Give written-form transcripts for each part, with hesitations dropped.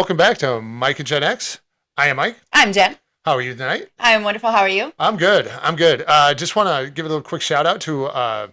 welcome back to Mike and Gen X. I am Mike. I'm Jen. How are you tonight? I'm wonderful. How are you? I'm good. Just want to give a little quick shout out to our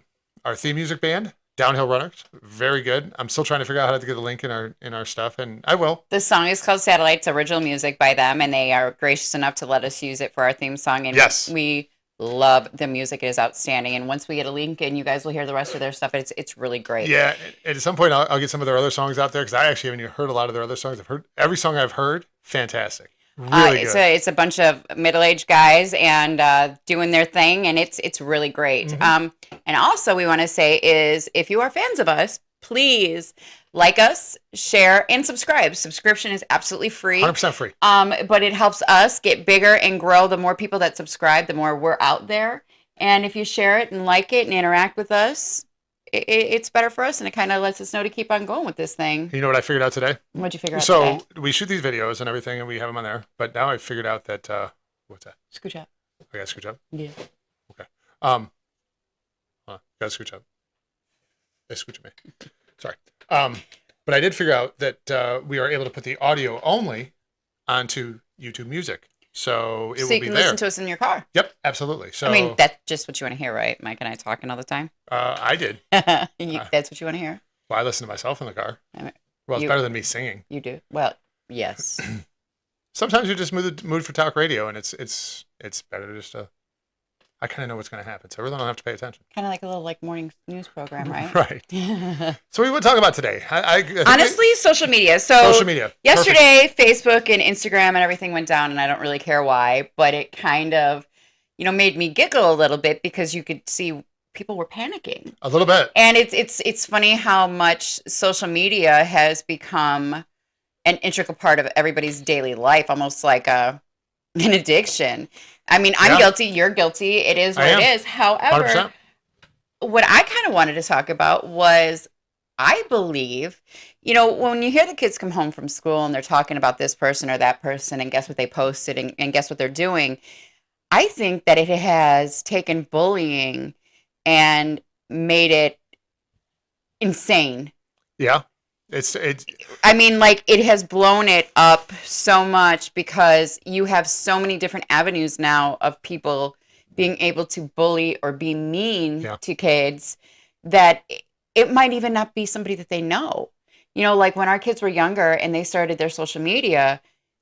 theme music band, Downhill Runners. Very good. I'm still trying to figure out how to get the link in our stuff, and I will. The song is called Satellites, original music by them, and they are gracious enough to let us use it for our theme song. And Yes. we love the music. It is outstanding. And once we get a link and you guys will hear the rest of their stuff, it's really great. Yeah, and at some point I'll get some of their other songs out there because I actually haven't even heard a lot of their other songs. I've heard every song I've heard. Fantastic. Really good. It's a bunch of middle-aged guys and doing their thing, and it's really great. And also we want to say is if you are fans of us, please like us, share, and subscribe. Subscription is absolutely free. 100% free. But it helps us get bigger and grow. The more people that subscribe, the more we're out there. And if you share it and like it and interact with us, it's better for us, and it kind of lets us know to keep on going with this thing. You know what I figured out today? What'd you figure out today? So we shoot these videos and everything, and we have them on there. But now I figured out that what's that? Scooch up. I got to scooch up. Yeah. Okay. Got to scooch up. They scooch me. Sorry. But I did figure out that we are able to put the audio only onto YouTube Music, so it will be there. So you can listen to us in your car. Yep, absolutely. So I mean, that's just what you want to hear, right? Mike and I talking all the time. I did. That's what you want to hear. Well, I listen to myself in the car. I mean, Well, it's better than me singing. You do. Well, yes. Sometimes you're just mood for talk radio, and it's better just to. I kind of know what's going to happen, so I really don't have to pay attention. Kind of like a little morning news program, right? Right. So what do we want to talk about today? Honestly, social media. So social media. Yesterday, Facebook and Instagram and everything went down, and I don't really care why, but it kind of, made me giggle a little bit because you could see people were panicking. A little bit. And it's funny how much social media has become an integral part of everybody's daily life, almost like an addiction. I mean, I'm guilty. You're guilty. It is what it is. However, 100%. What I kind of wanted to talk about was, I believe, when you hear the kids come home from school and they're talking about this person or that person, and guess what they posted and guess what they're doing, I think that it has taken bullying and made it insane. Yeah. I mean, it has blown it up so much because you have so many different avenues now of people being able to bully or be mean to kids that it might even not be somebody that they know. Like when our kids were younger and they started their social media,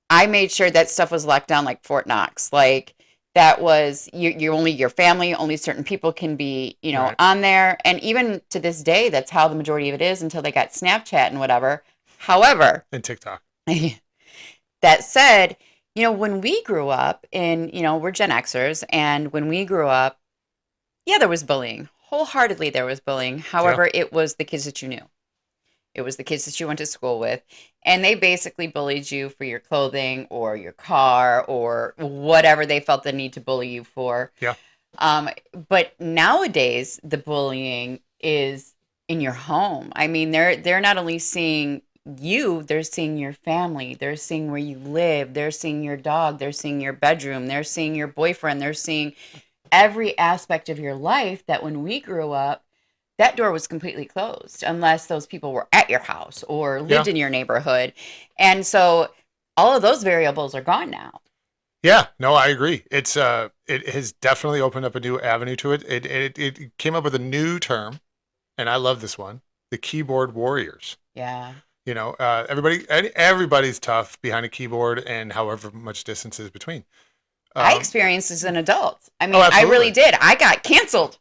I made sure that stuff was locked down like Fort Knox. Like that was you only your family, only certain people can be, Right. on there. And even to this day, that's how the majority of it is until they got Snapchat and whatever. However, And TikTok. that said, when we grew up and, we're Gen Xers, and when we grew up, there was bullying. Wholeheartedly, there was bullying. However, it was the kids that you knew. It was the kids that you went to school with, and they basically bullied you for your clothing or your car or whatever they felt the need to bully you for. Yeah. But nowadays, the bullying is in your home. I mean, they're not only seeing you, they're seeing your family, they're seeing where you live, they're seeing your dog, they're seeing your bedroom, they're seeing your boyfriend, they're seeing every aspect of your life that when we grew up, that door was completely closed unless those people were at your house or lived in your neighborhood. And so all of those variables are gone now. Yeah, no, I agree. It has definitely opened up a new avenue to it. It came up with a new term, and I love this one: the keyboard warriors. Yeah. Everybody's tough behind a keyboard, and however much distance is between. I experienced as an adult. I mean, I absolutely. really did. I got canceled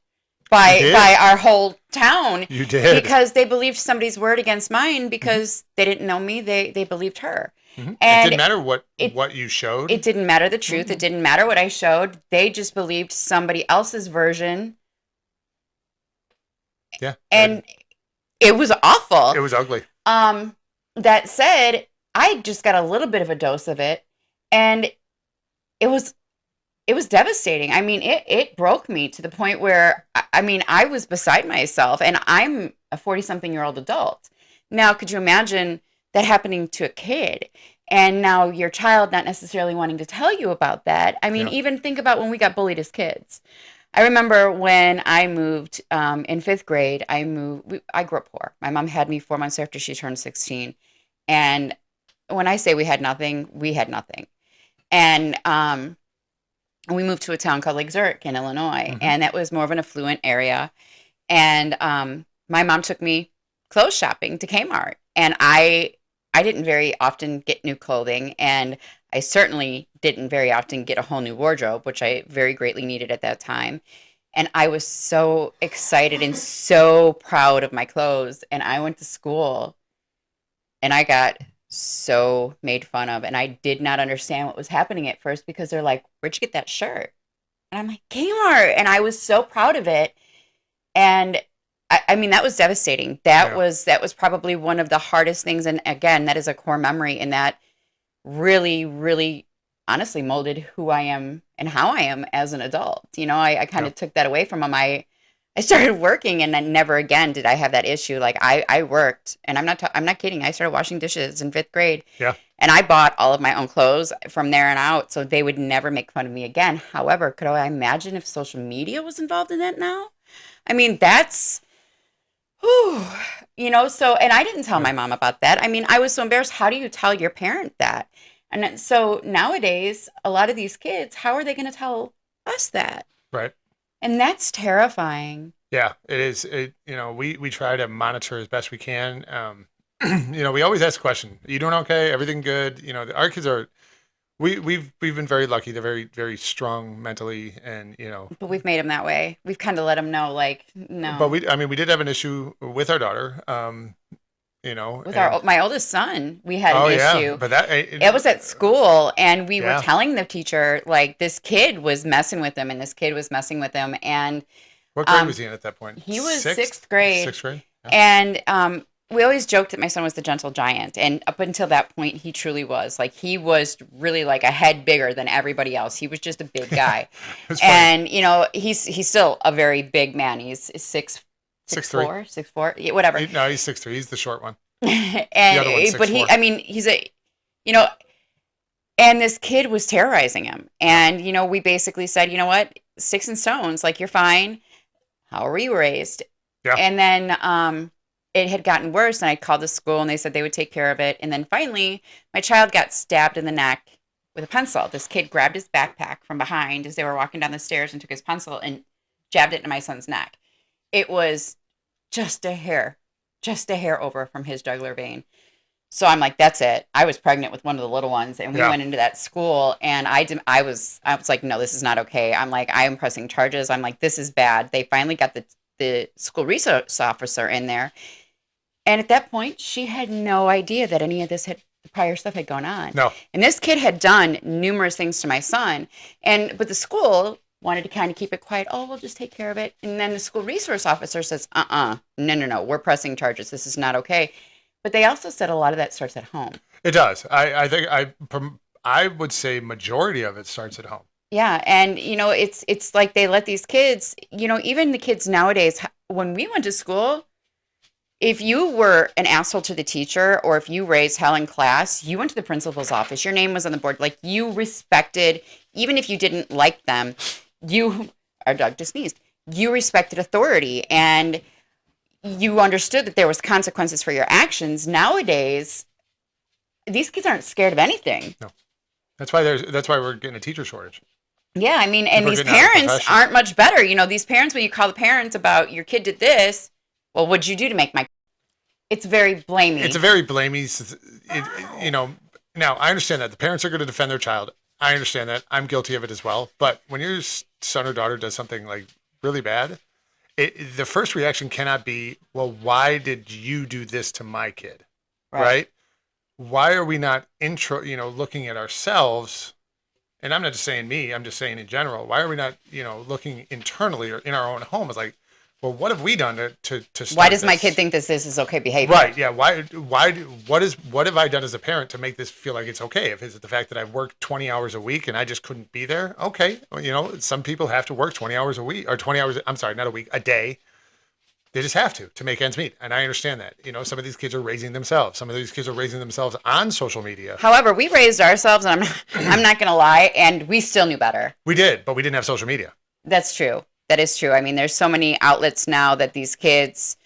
by our whole town. You did. Because they believed somebody's word against mine because they didn't know me. They believed her. Mm-hmm. And it didn't matter what you showed. It didn't matter the truth. It didn't matter what I showed. They just believed somebody else's version. Yeah. And it was awful. It was ugly. That said, I just got a little bit of a dose of it, and it was devastating. I mean, it broke me to the point where, I was beside myself, and I'm a 40-something-year-old adult. Now, could you imagine that happening to a kid? And now your child not necessarily wanting to tell you about that. I mean, even think about when we got bullied as kids. I remember when I moved in fifth grade, I grew up poor. My mom had me 4 months after she turned 16. And when I say we had nothing, we had nothing. And we moved to a town called Lake Zurich in Illinois, Mhm. and that was more of an affluent area. And my mom took me clothes shopping to Kmart, and I didn't very often get new clothing, and I certainly didn't very often get a whole new wardrobe, which I very greatly needed at that time. And I was so excited and so proud of my clothes. And I went to school and I got so made fun of. And I did not understand what was happening at first because they're like, "Where'd you get that shirt?" And I'm like, "Kmart." And I was so proud of it. And I mean, that was devastating. Yeah. That was probably one of the hardest things. And again, that is a core memory, and that really, really honestly molded who I am and how I am as an adult. You know, I kind Yeah. of took that away from them. I started working, and then never again did I have that issue. Like I worked, and I'm not kidding. I started washing dishes in 5th grade, Yeah. and I bought all of my own clothes from there and out, so they would never make fun of me again. However, could I imagine if social media was involved in that now? I mean, that's, whew, you know, so, and I didn't tell Yeah. my mom about that. I mean, I was so embarrassed. How do you tell your parent that? So nowadays, a lot of these kids, how are they going to tell us that? Right. And that's terrifying. Yeah, it is. We try to monitor as best we can. We always ask the question, "You doing okay? Everything good?" Our kids are. We've been very lucky. They're very very strong mentally, and But we've made them that way. We've kind of let them know, like, But no. we did have an issue with our daughter. With And my oldest son, we had oh an yeah, issue. but that It was at school, and we were yeah. telling the teacher, like, this kid was messing with him, and this kid was messing with him, and What grade was he in at that point? he was Sixth? 6th grade. Sixth grade. Yeah. And we always joked that my son was the gentle giant. And up until that point, he truly was. Like, he was really like a head bigger than everybody else. He was just a big guy. It was funny. And, he's still a very big man. He's 6'4", 6'4", yeah, whatever. No, he's 6'3". He's the short one. And, other one's but 6'4". I mean, you know, and this kid was terrorizing him. And, we basically said, you know what, sticks and stones, like, you're fine. How were you raised? Yeah. And then it had gotten worse, and I called the school, and they said they would take care of it. And then finally, my child got stabbed in the neck with a pencil. This kid grabbed his backpack from behind as they were walking down the stairs and took his pencil and jabbed it into my son's neck. It was just a hair over from his jugular vein. So I'm like, that's it. I was pregnant with one of the little ones, and we Yeah. went into that school, and I was like, no, this is not okay. I'm like, I am pressing charges. I'm like, this is bad. They finally got the school resource officer in there. And at that point, she had no idea that any of the prior stuff had gone on. No. And this kid had done numerous things to my son. But the school wanted to kind of keep it quiet. Oh, we'll just take care of it. And then the school resource officer says, no, we're pressing charges. This is not okay. But they also said a lot of that starts at home. It does. I think I would say majority of it starts at home. Yeah. And, it's like they let these kids, even the kids nowadays, when we went to school, if you were an asshole to the teacher or if you raised hell in class, you went to the principal's office. Your name was on the board. Like, you respected, even if you didn't like them, our dog just sneezed. You respected authority, and you understood that there was consequences for your actions. Nowadays, these kids aren't scared of anything. No. That's why we're getting a teacher shortage. Yeah, I mean, and We're these getting out of the parents profession. aren't much better. These parents, when you call the parents about your kid did this, well, what'd you do to make my... It's very blamey. It's a very blamey. Now I understand that the parents are going to defend their child. I understand that. I'm guilty of it as well. But when your son or daughter does something like really bad, the first reaction cannot be, well, why did you do this to my kid? Right? Why are we not looking at ourselves? And I'm not just saying me, I'm just saying in general, why are we not, looking internally or in our own home? It's like, well, what have we done to start Why does my this? kid think this is okay behavior? Right. Yeah. What have I done as a parent to make this feel like it's okay? If it's the fact that I've worked 20 hours a week and I just couldn't be there. Okay. Well, some people have to work 20 hours a week or 20 hours. I'm sorry, not a week, a day. They just have to make ends meet. And I understand that, some of these kids are raising themselves. Some of these kids are raising themselves on social media. However, we raised ourselves, and I'm not going to lie, and we still knew better. We did, but we didn't have social media. That's true. That is true. I mean, there's so many outlets now that these kids,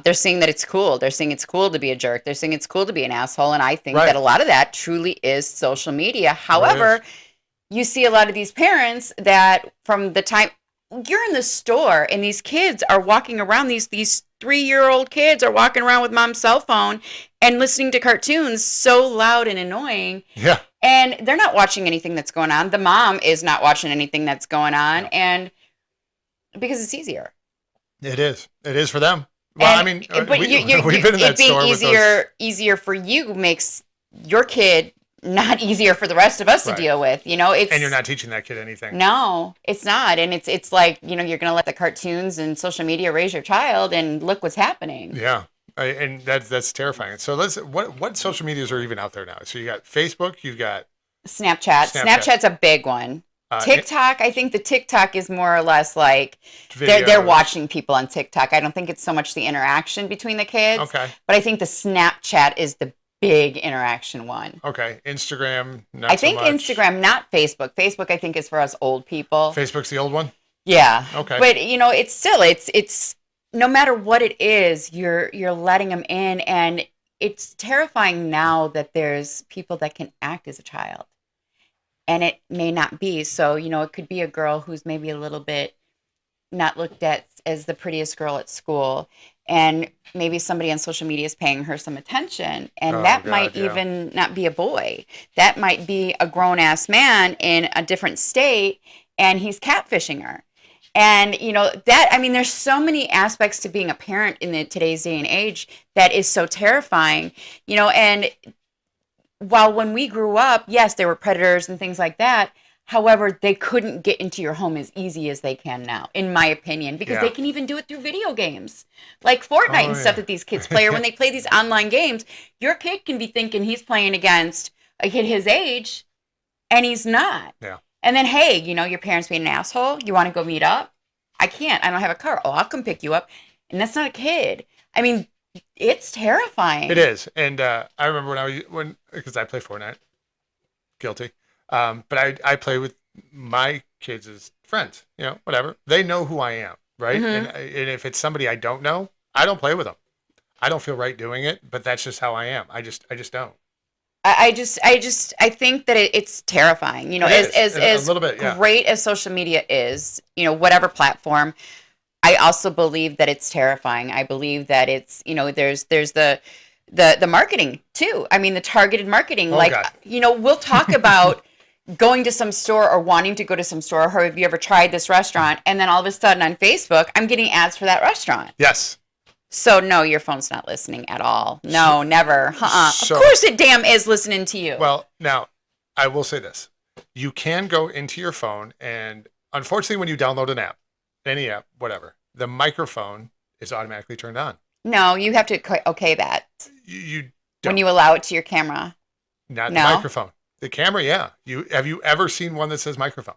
They're seeing that it's cool. They're saying it's cool to be a jerk. They're saying it's cool to be an asshole. And I think Right. that a lot of that truly is social media. However, you see a lot of these parents that from the time you're in the store and these kids are walking around, these 3-year-old kids are walking around with mom's cell phone and listening to cartoons so loud and annoying. Yeah. And they're not watching anything that's going on. The mom is not watching anything that's going on. And because it's easier. It is. It is for them. Well, And, I mean, but we've been in that it being store with those. easier for you makes your kid not easier for the rest of us Right. to deal with. You know, it's And you're not teaching that kid anything. no, it's not. And it's like, you know, you're going to let the cartoons and social media raise your child and look what's happening. Yeah. And that's terrifying. So what social medias are even out there now? So you got Facebook, you've got Snapchat. Snapchat's a big one. TikTok, I think the TikTok is more or less like they're videos. watching people on TikTok. I don't think it's so much the interaction between the kids. Okay. But I think the Snapchat is the big interaction one. Okay. Instagram, not I think so much. Instagram, not Facebook. Facebook, I think, is for us old people. Facebook's the old one? Yeah. Okay. But you know, it's still it's no matter what it is, you're letting them in, and it's terrifying now that there's people that can act as a child. And it may not be. So, you know, it could be a girl who's maybe a little bit not looked at as the prettiest girl at school. And maybe somebody on social media is paying her some attention. And Oh, that God, might yeah. even not be a boy. That might be a grown ass man in a different state, and he's catfishing her. And, you know, that, I mean, there's so many aspects to being a parent in today's day and age that is so terrifying, you know, and while when we grew up, yes, there were predators and things like that. However, they couldn't get into your home as easy as they can now, in my opinion, because Yeah. they can even do it through video games like Fortnite Oh, and yeah. stuff that these kids play. Or when they play these online games, your kid can be thinking he's playing against a kid his age, and he's not. Yeah. And then, hey, you know, your parents being an asshole. You want to go meet up? I can't. I don't have a car. Oh, I'll come pick you up. And that's not a kid. I mean, it's terrifying. It is. And I remember because I play Fortnite, guilty. But I play with my kids as friends, you know, whatever. They know who I am, right? Mhm. And if it's somebody I don't know, I don't play with them. I don't feel right doing it, but that's just how I am. I just don't. I think that it's terrifying. You know, It is. as A little bit, yeah. great as social media is, you know, whatever platform, I also believe that it's terrifying. I believe that it's, you know, there's the marketing too. I mean, the targeted marketing. Oh, like, God. you know, we'll talk about going to some store or wanting to go to some store. Or have you ever tried this restaurant? And then all of a sudden on Facebook, I'm getting ads for that restaurant. Yes. So no, your phone's not listening at all. No, never. So- Of course it damn is listening to you. Well, now, I will say this. You can go into your phone, and unfortunately, when you download an app, any app, whatever, the microphone is automatically turned on. No, you have to okay that You when don't. you allow it to your camera. Not No? the microphone. The camera, yeah. Have you ever seen one that says microphone?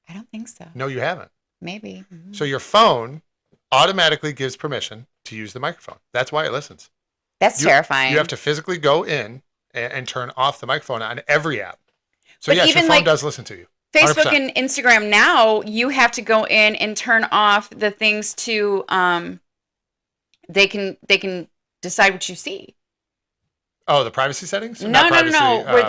I don't think so. No, you haven't. Maybe. So your phone automatically gives permission to use the microphone. That's why it listens. That's terrifying. You have to physically go in and turn off the microphone on every app. So But yes, your even, phone like, does listen to you. Facebook 100%. and Instagram now, you have to go in and turn off the things to they can decide what you see. Oh, the privacy settings? No, Not no, privacy, no, no. Where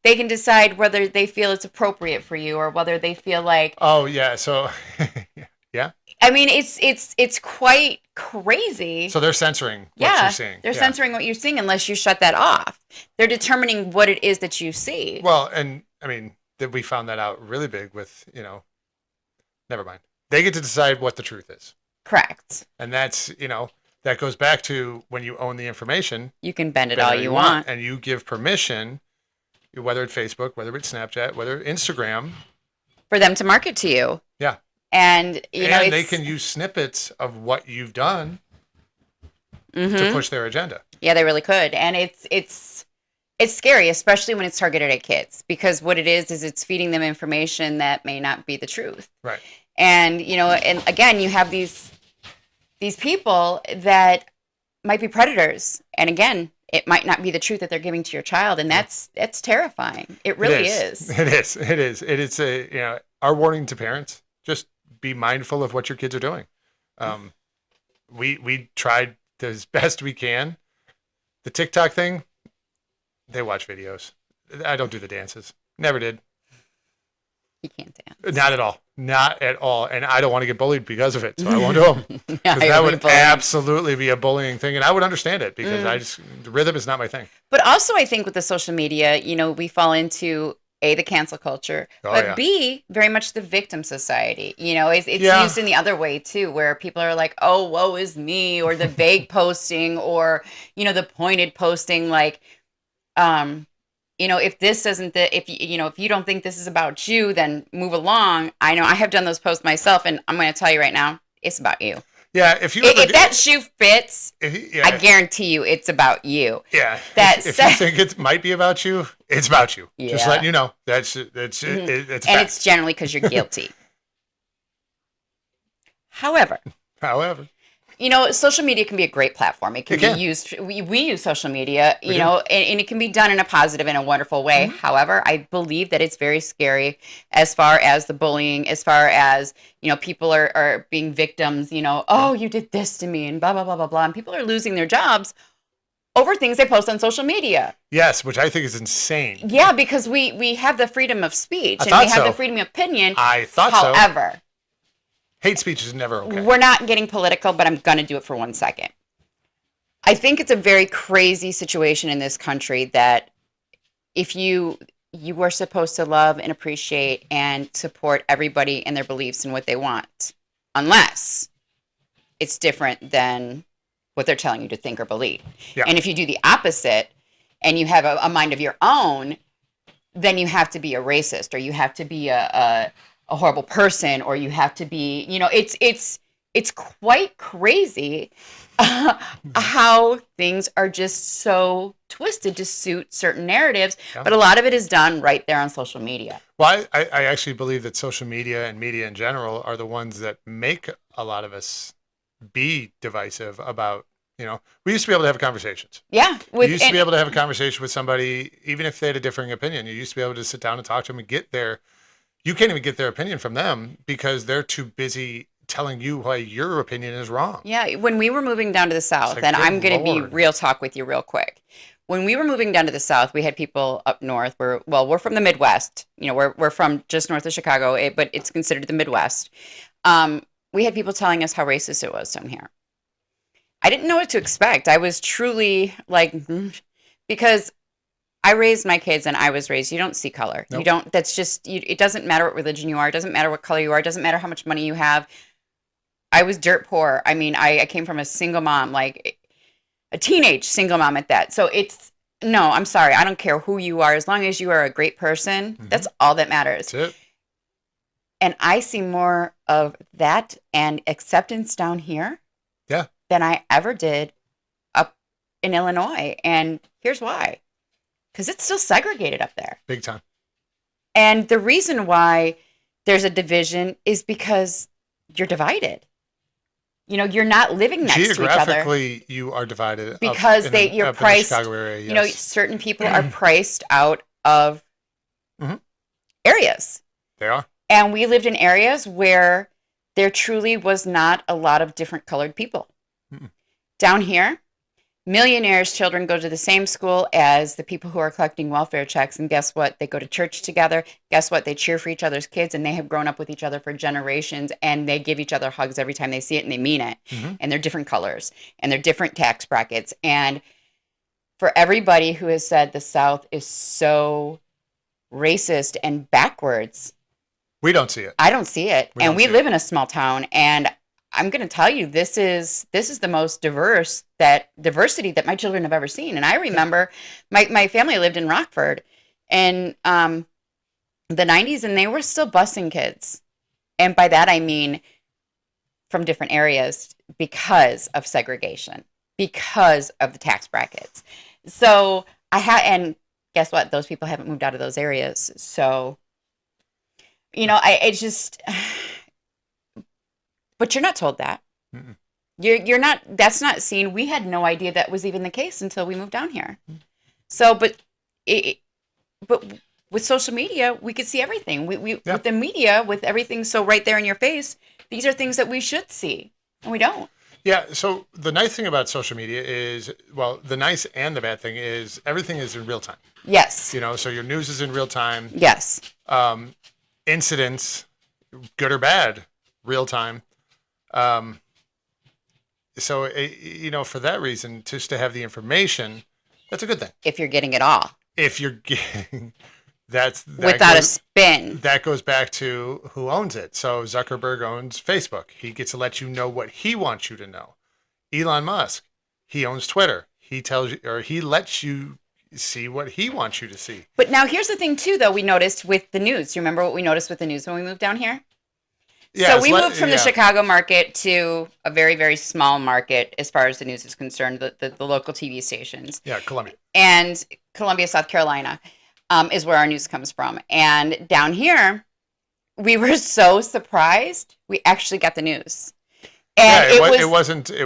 they can decide whether they feel it's appropriate for you or whether they feel like Oh yeah. So yeah. I mean it's quite crazy. So they're censoring what yeah, you're seeing. they're Yeah. censoring what you're seeing unless you shut that off. They're determining what it is that you see. Well, and I mean that we found that out really big with, you know, never mind. They get to decide what the truth is. Correct. And that's, you know, that goes back to when you own the information. You can bend it better all you want. And you give permission, whether it's Facebook, whether it's Snapchat, whether it's Instagram. For them to market to you. Yeah. And you know, And they it's, can use snippets of what you've done Mhm. to push their agenda. Yeah, they really could. And it's scary, especially when it's targeted at kids, because what it is it's feeding them information that may not be the truth. Right. And you know, and again, you have these people that might be predators. And again, it might not be the truth that they're giving to your child, and that's terrifying. It really is. It is. It is. It is a, you know, our warning to parents, just be mindful of what your kids are doing. we tried as best we can. The TikTok thing, they watch videos. I don't do the dances. Never did. You can't dance. Not at all. Not at all. And I don't want to get bullied because of it, so I won't do them. Yeah, Because you're that would bullying. absolutely be a bullying thing, and I would understand it because the rhythm is not my thing. But also, I think with the social media, we fall into A, the cancel culture, Oh, but yeah. B, very much the victim society. It's Yeah. used in the other way too, where people are like, oh, woe is me, or the vague posting, or, the pointed posting, like, if this isn't if you don't think this is about you, then move along. I know I have done those posts myself, and I'm going to tell you right now, it's about you. Yeah, if you If that shoe fits, yeah, I guarantee you it's about you. yeah, that if you said- think it might be about you, it's about you. Just Yeah. letting you know that's it's And fact. it's generally because you're guilty. However, However, social media can be a great platform. It can It can. be used. We use social media, We do. and it can be done in a positive and a wonderful way. However, I believe that it's very scary as far as the bullying, as far as, people are being victims, oh, you did this to me and blah, blah, blah, blah, blah. And people are losing their jobs over things they post on social media. yes, which I think is insane. Yeah, because we have the freedom of speech I and thought we have so. the freedom of opinion. I thought so. However, Hate speech is never okay. we're not getting political, but I'm going to do it for 1 second. I think it's a very crazy situation in this country that if you are supposed to love and appreciate and support everybody and their beliefs and what they want, unless it's different than what they're telling you to think or believe. Yeah. And if you do the opposite and you have a mind of your own, then you have to be a racist, or you have to be a horrible person, or you have to be, it's quite crazy how things are just so twisted to suit certain narratives. Yeah. But a lot of it is done right there on social media. Well, I actually believe that social media and media in general are the ones that make a lot of us be divisive about, we used to be able to have conversations. Yeah. You used to be able to have a conversation with somebody, even if they had a differing opinion. You used to be able to sit down and talk to them and get their, you can't even get their opinion from them because they're too busy telling you why your opinion is wrong. Yeah, when we were moving down to the South, like, and good I'm going to be Lord. real talk with you real quick. When we were moving down to the South, we had people up north. We're from the Midwest. We're from just north of Chicago, but it's considered the Midwest. We had people telling us how racist it was down here. I didn't know what to expect. I was truly like, because I raised my kids and I was raised, you don't see color. Nope. You don't, that's just, it doesn't matter what religion you are. It doesn't matter what color you are. It doesn't matter how much money you have. I was dirt poor. I mean, I came from a single mom, like a teenage single mom at that. So no, I'm sorry. I don't care who you are. As long as you are a great person, that's all that matters. That's it. And I see more of that and acceptance down here Yeah. than I ever did up in Illinois. And here's why. Because it's still segregated up there. Big time. And the reason why there's a division is because you're divided. You're not living next to each other. Geographically, you are divided. Because you're up in the priced, Chicago area, yes. certain people are priced out of Mhm. areas. They are. And we lived in areas where there truly was not a lot of different colored people. Mm-mm. Down here, millionaires' children go to the same school as the people who are collecting welfare checks. And guess what? They go to church together. Guess what? They cheer for each other's kids, and they have grown up with each other for generations, and they give each other hugs every time they see it, and they mean it. Mhm. And they're different colors, and they're different tax brackets. And for everybody who has said the South is so racist and backwards, We don't see it. I don't see it. We And don't we see live in a small town, and I'm going to tell you, this is the most diversity that my children have ever seen. And I remember my family lived in Rockford in the 90s, and they were still busing kids. And by that, I mean from different areas because of segregation, because of the tax brackets. So and guess what? Those people haven't moved out of those areas. So, it's just, but you're not told that. Mm-mm. You're not, that's not seen. We had no idea that was even the case until we moved down here. So, but with social media, we could see everything. We Yeah. with the media, with everything so right there in your face, these are things that we should see, and we don't. Yeah. So the nice thing about social media is, well, the nice and the bad thing is everything is in real time. Yes. You know, so your news is in real time. Yes. Incidents, good or bad, real time. Um, so you know, for that reason, just to have the information, that's a good thing. If you're getting it all If you're getting that without a goes, spin. that goes back to who owns it. So Zuckerberg owns Facebook. He gets to let you know what he wants you to know. Elon Musk, he owns Twitter. He tells you, or he lets you see what he wants you to see. But now here's the thing too, though, we noticed with the news. You remember what we noticed with the news when we moved down here? Yeah, So we moved from the Chicago market to a very, very small market as far as the news is concerned, the local TV stations. Yeah, Columbia. And Columbia, South Carolina is where our news comes from. And down here, we were so surprised we actually got the news. And yeah, it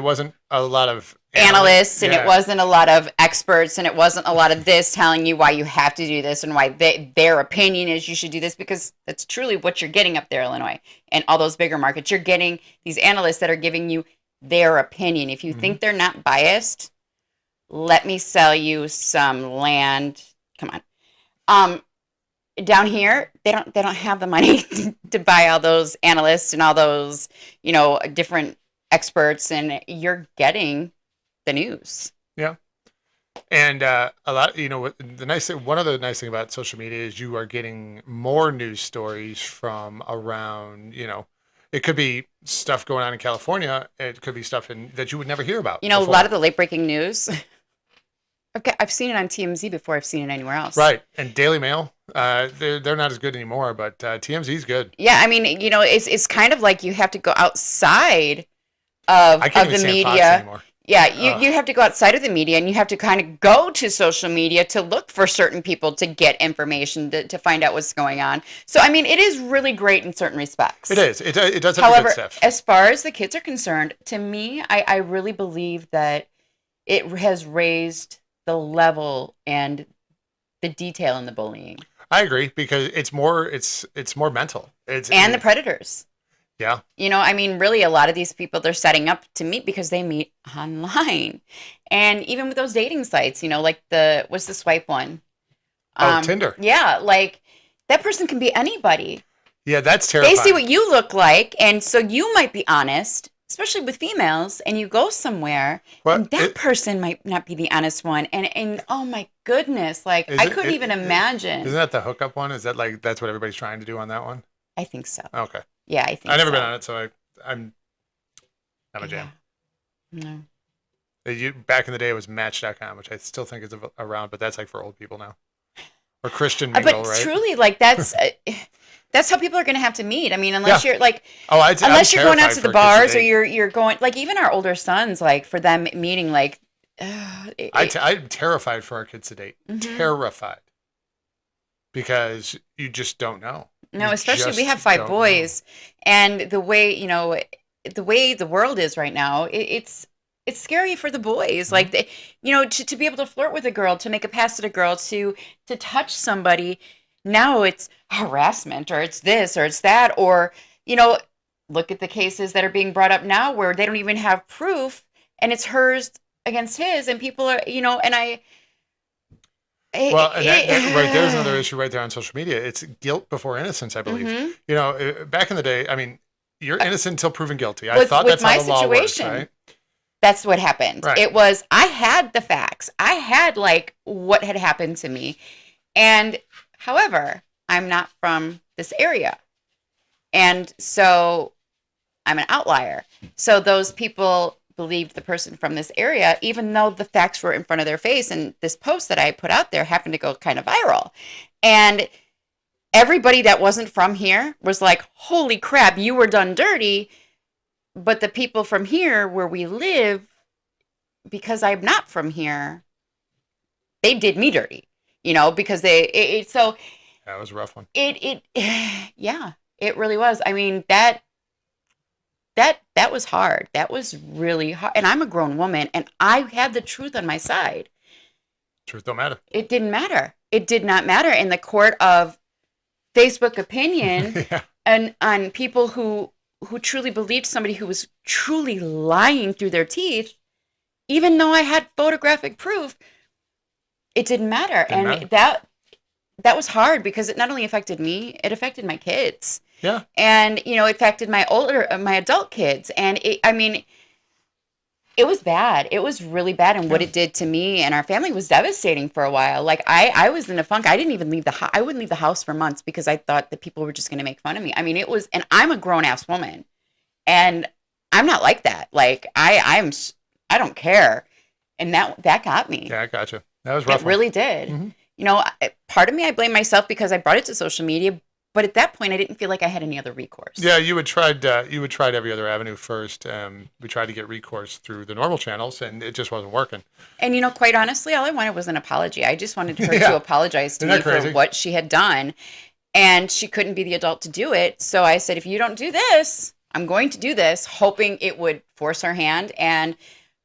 wasn't a lot of analysts, and it wasn't a lot of experts, and it wasn't a lot of this telling you why you have to do this and why their opinion is you should do this, because that's truly what you're getting up there, Illinois, and all those bigger markets. You're getting these analysts that are giving you their opinion. If you think they're not biased, let me sell you some land. Come on. Down here, they don't have the money to buy all those analysts and all those, different experts, and you're getting the news. Yeah. And a lot, one of the nice thing about social media is you are getting more news stories from around, it could be stuff going on in California. It could be stuff that you would never hear about. A lot of the late breaking news. I've seen it on TMZ before I've seen it anywhere else. Right. And Daily Mail, they're not as good anymore, but TMZ is good. Yeah, I mean, it's kind of like you have to go outside of the media. Fox anymore. Yeah, you have to go outside of the media, and you have to kind of go to social media to look for certain people to get information to find out what's going on. So, I mean, it is really great in certain respects. It is. It does have However, good stuff. As far as the kids are concerned, to me, I really believe that it has raised the level and the detail in the bullying. I agree, because it's more mental. The predators. Yeah. I mean, really, a lot of these people, they're setting up to meet because they meet online. And even with those dating sites, like what's the swipe one? Tinder. Yeah, like that person can be anybody. Yeah, that's terrifying. They see what you look like, and so you might be honest, especially with females, and you go somewhere, and that person might not be the honest one. And oh my goodness, like I couldn't even imagine. Isn't that the hookup one? Is that that's what everybody's trying to do on that one? I think so. Okay. Yeah, I think I've never been on it, so I'm not a jam. No. Back in the day, it was Match.com, which I still think is around, but that's like for old people now. Or Christian Mingle, but right? truly, like that's how people are going to have to meet. I mean, unless you're like, unless you're going out to the bars, or you're going, like, even our older sons, like for them meeting, like, I'm terrified for our kids to date. Terrified, because you just don't know. No, especially we have 5 boys, and the way the world is right now, it's scary for the boys. Like to be able to flirt with a girl, to make a pass at a girl, to touch somebody. Now it's harassment, or it's this, or it's that, or look at the cases that are being brought up now where they don't even have proof, and it's hers against his, and people are and I. Right there's another issue right there on social media. It's guilt before innocence, I believe. Back in the day, I mean, you're innocent until proven guilty. I thought that's how the law works, right? That's what happened. Right. It was, I had the facts. I had like what had happened to me. And however, I'm not from this area. And so I'm an outlier. So those people believed the person from this area, even though the facts were in front of their face. And this post that I put out there happened to go kind of viral. And everybody that wasn't from here was like, holy crap, you were done dirty. But the people from here where we live, because I'm not from here, they did me dirty, because so. That was a rough one. Yeah, it really was. I mean, that was hard. That was really hard. And I'm a grown woman, and I had the truth on my side. Truth don't matter. It didn't matter. It did not matter in the court of Facebook opinion and on people who who truly believed somebody who was truly lying through their teeth, even though I had photographic proof, it didn't matter. Didn't And matter. that was hard because it not only affected me, it affected my kids. Yeah. And, you know, it affected my adult kids. And I mean, it was bad. It was really bad. And what Yeah. it did to me and our family was devastating for a while. Like I was in a funk. I didn't even leave the house. I wouldn't leave the house for months because I thought that people were just going to make fun of me. I mean, it was, and I'm a grown ass woman and I'm not like that. Like I don't care. And that got me. Yeah, I gotcha. That was rough. It really did. Mhm. You know, part of me, I blame myself because I brought it to social media. But at that point, I didn't feel like I had any other recourse. Yeah, you would tried every other avenue first. We tried to get recourse through the normal channels, and it just wasn't working. And, you know, quite honestly, all I wanted was an apology. I just wanted her Yeah. to apologize to Isn't me that crazy? for what she had done. And she couldn't be the adult to do it. So I said, if you don't do this, I'm going to do this, hoping it would force her hand. And a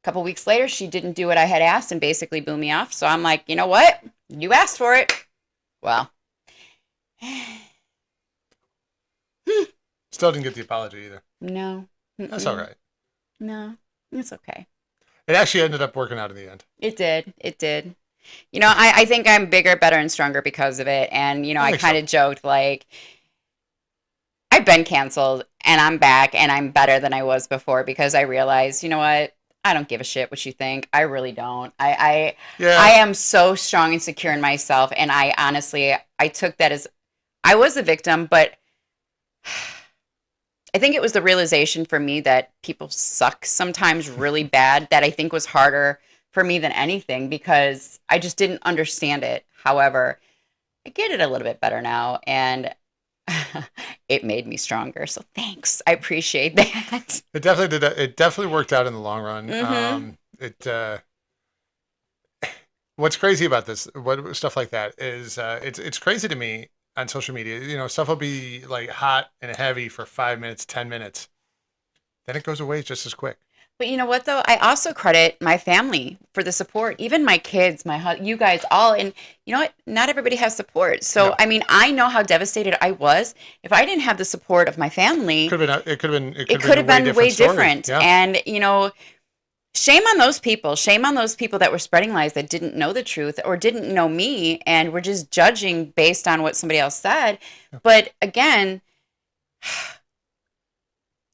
couple weeks later, she didn't do what I had asked and basically blew me off. So I'm like, you know what? You asked for it. Well, Still didn't get the apology either. no. That's all right. No, it's okay. It actually ended up working out in the end. It did. It did. You know, I think I'm bigger, better, and stronger because of it. And, you know, I I think kind of joked like, I've been canceled and I'm back and I'm better than I was before because I realized, you know what? I don't give a shit what you think. I really don't. I Yeah. am so strong and secure in myself. And I honestly, I took that as I was a victim, but I think it was the realization for me that people suck sometimes really bad that I think was harder for me than anything because I just didn't understand it. However, I get it a little bit better now and it made me stronger. So thanks. I appreciate that. It definitely did. It definitely worked out in the long run. Mhm. What's crazy about this, what stuff like that is, it's crazy to me on social media. You know, stuff will be like hot and heavy for 5 minutes, 10 minutes, then it goes away just as quick. But you know what though? I also credit my family for the support. Even my kids, you guys all, and you know what? Not everybody has support. So No. I mean, I know how devastated I was. If I didn't have the support of my family, Could have been. It could have been. it could have been way story. different. Yeah. And you know, shame on those people. Shame on those people that were spreading lies that didn't know the truth or didn't know me and were just judging based on what somebody else said. But again,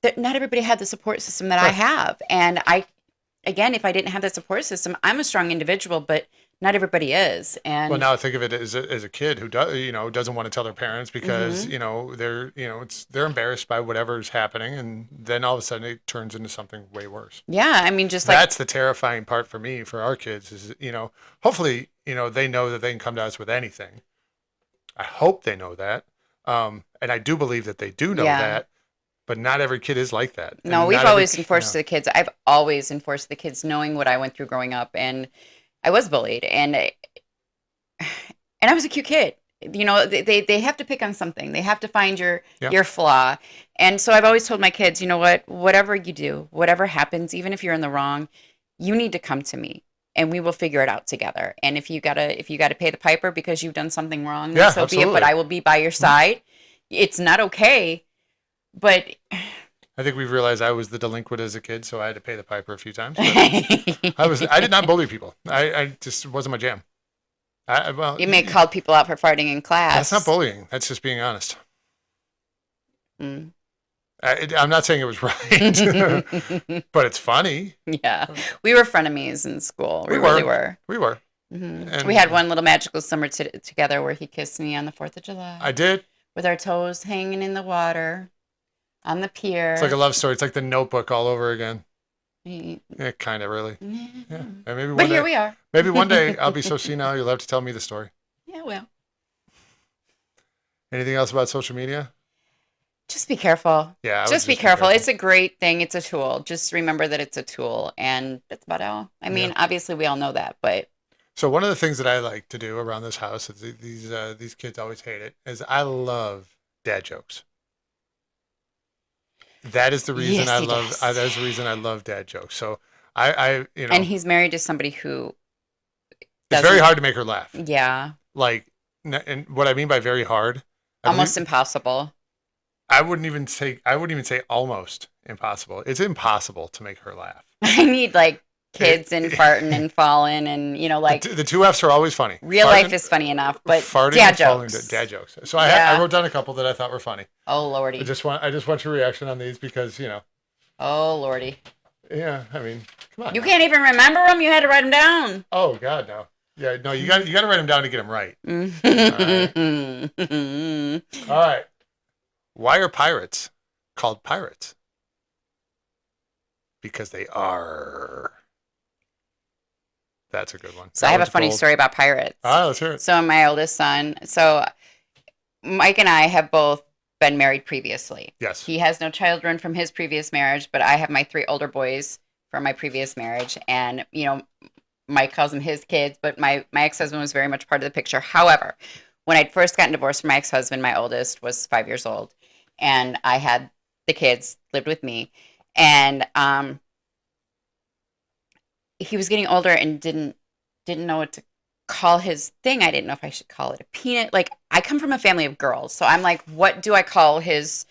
that not everybody had the support system that I Right. have. And again, if I didn't have that support system, I'm a strong individual, but not everybody is. And Well, now think of it as a kid who doesn't want to tell their parents because Mm-hmm. they're embarrassed by whatever's happening, and then all of a sudden it turns into something way worse. yeah, I mean, just like, That's the terrifying part for me, for our kids, is hopefully they know that they can come to us with anything. I hope they know that, and I do believe that they do know Yeah. that, but not every kid is like that. no, And we've not every always ki- enforced the kids. I've always enforced the kids knowing what I went through growing up. And I was bullied and I was a cute kid. You know, they have to pick on something. They have to find your Yeah. your flaw. And so I've always told my kids, you know what, whatever you do, whatever happens, even if you're in the wrong, you need to come to me and we will figure it out together. And if you gotta pay the piper because you've done something wrong, then Yeah, so be it. absolutely. But I will be by your side. It's not okay. But I think we've realized I was the delinquent as a kid, so I had to pay the piper a few times. But I did not bully people. I just wasn't my jam. You may call people out for farting in class. That's not bullying. That's just being honest. Mm. I'm not saying it was right, but it's funny. Yeah, we were frenemies in school. We We really were. were. We were. Mhm. We had one little magical summer together where he kissed me on the 4th of July I did. with our toes hanging in the water on the pier. It's like a love story. It's like The Notebook all over again. He- Yeah, kind of, really. Yeah. And maybe But one here day, we are. maybe one day I'll be so senile you'll have to tell me the story. Yeah, well, Anything else about social media? just be careful. Yeah. I would Just be careful. It's a great thing. It's a tool. Just remember that it's a tool, and that's about all. I mean, obviously, we all know that, but So one of the things that I like to do around this house is these kids always hate it. Is I love dad jokes. That is the reason Yes, I he love. does. That is the reason I love dad jokes. So I and he's married to somebody who it's very doesn't- hard to make her laugh. Yeah, Like, and what I mean by very hard, I almost believe, impossible. I wouldn't even say almost impossible. It's impossible to make her laugh. I need like kids and farting and falling and like The two F's are always funny. real life is funny enough, but farting dad and falling, jokes. dad jokes. So Yeah. I wrote down a couple that I thought were funny. Oh lordy. I just want your reaction on these because Oh lordy. yeah. I mean, come on. You can't even remember them. You had to write them down. Oh God, no. Yeah, no. You got to write them down to get them right. All right. Why are pirates called pirates? Because they are. That's a good one. So I have a funny story about pirates. Let's hear it. So my oldest son, Mike and I have both been married previously. Yes. He has no children from his previous marriage, but I have my 3 older boys from my previous marriage. And, Mike calls them his kids, but my ex-husband was very much part of the picture. However, when I'd first gotten divorced from my ex-husband, my oldest was 5 years old. And I had the kids, lived with me. And he was getting older and didn't know what to call his thing. I didn't know if I should call it a peanut. Like, I come from a family of girls, so I'm like, what do I call his?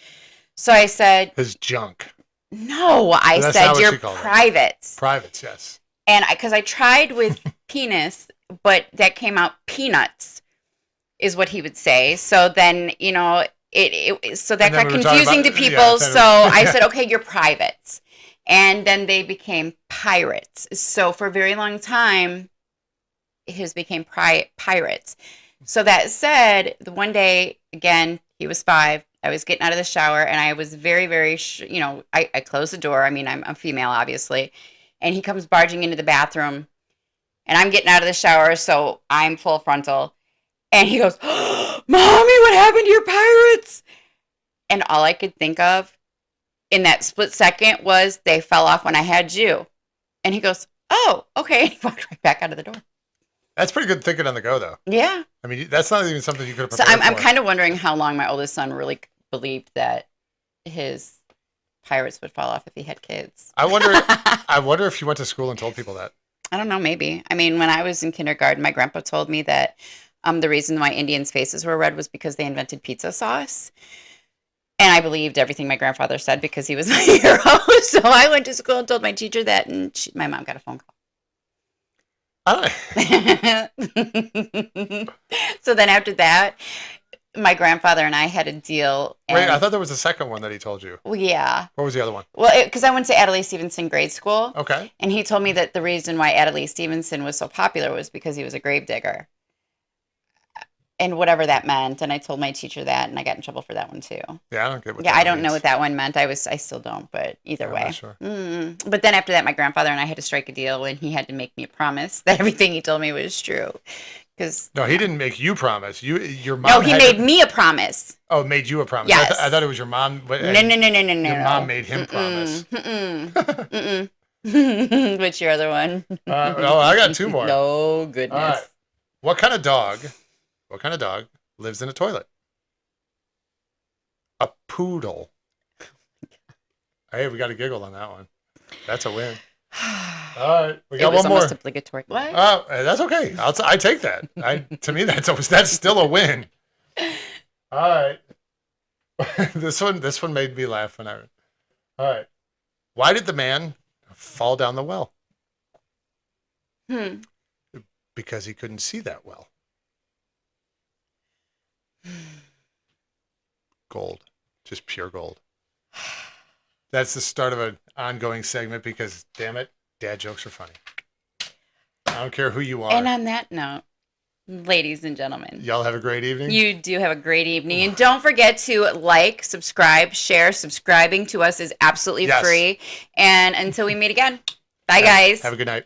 So I said, his junk. No, I That's said not what your she called it. privates. Privates, yes. And because I tried with penis, but that came out peanuts, is what he would say. So then, so that And then got we were talking confusing to about- people. yeah, So I said, okay, your privates. And then they became pirates. So for a very long time, his became pirates. So that said, the one day, again, he was 5. I was getting out of the shower, and I was very, very, I closed the door. I mean, I'm female, obviously. And he comes barging into the bathroom, and I'm getting out of the shower, so I'm full frontal. And he goes, oh, Mommy, what happened to your pirates? And all I could think of in that split second was they fell off when I had you. And he goes, oh, okay. And he walked right back out of the door. That's pretty good thinking on the go, though. Yeah. I mean, that's not even something you could have So prepared I'm for. kind of wondering how long my oldest son really believed that his pirates would fall off if he had kids. I wonder if you went to school and told people that. I don't know, maybe. I mean, when I was in kindergarten, my grandpa told me that the reason why Indians' faces were red was because they invented pizza sauce. And I believed everything my grandfather said because he was my hero. So I went to school and told my teacher that, and my mom got a phone call. So then after that, my grandfather and I had a deal. Wait, I thought there was a second one that he told you. Well, yeah. What was the other one? Well, because I went to Adelaide Stevenson grade school. Okay. And he told me that the reason why Adelaide Stevenson was so popular was because he was a gravedigger. And whatever that meant. And I told my teacher that, and I got in trouble for that one too. Yeah, I don't get what Yeah, that I don't know means. what that one meant. I still don't, but either I'm way. not sure. But then after that, my grandfather and I had to strike a deal when he had to make me a promise that everything he told me was true. Because No, he didn't make you promise. Your mom. no, he made me a promise. Oh, made you a promise. Yes. I thought it was your mom. But, No. Your mom made him promise. What's your other one? Oh, I got 2 more. No goodness. All right. What kind of dog lives in a toilet? A poodle. Hey, we got a giggle on that one. That's a win. All right, we It got was one more. almost obligatory. What? Oh, that's okay. I take that. To me, that's still a win. All right. This one made me laugh when I. All right. Why did the man fall down the well? Because he couldn't see that well. Gold, just pure gold. That's the start of an ongoing segment because, damn it, dad jokes are funny. I don't care who you are. And on that note, ladies and gentlemen, Y'all have a great evening. you do have a great evening. And don't forget to like, subscribe, share. Subscribing to us is absolutely Yes. free. And until we meet again, bye, guys. Have a good night.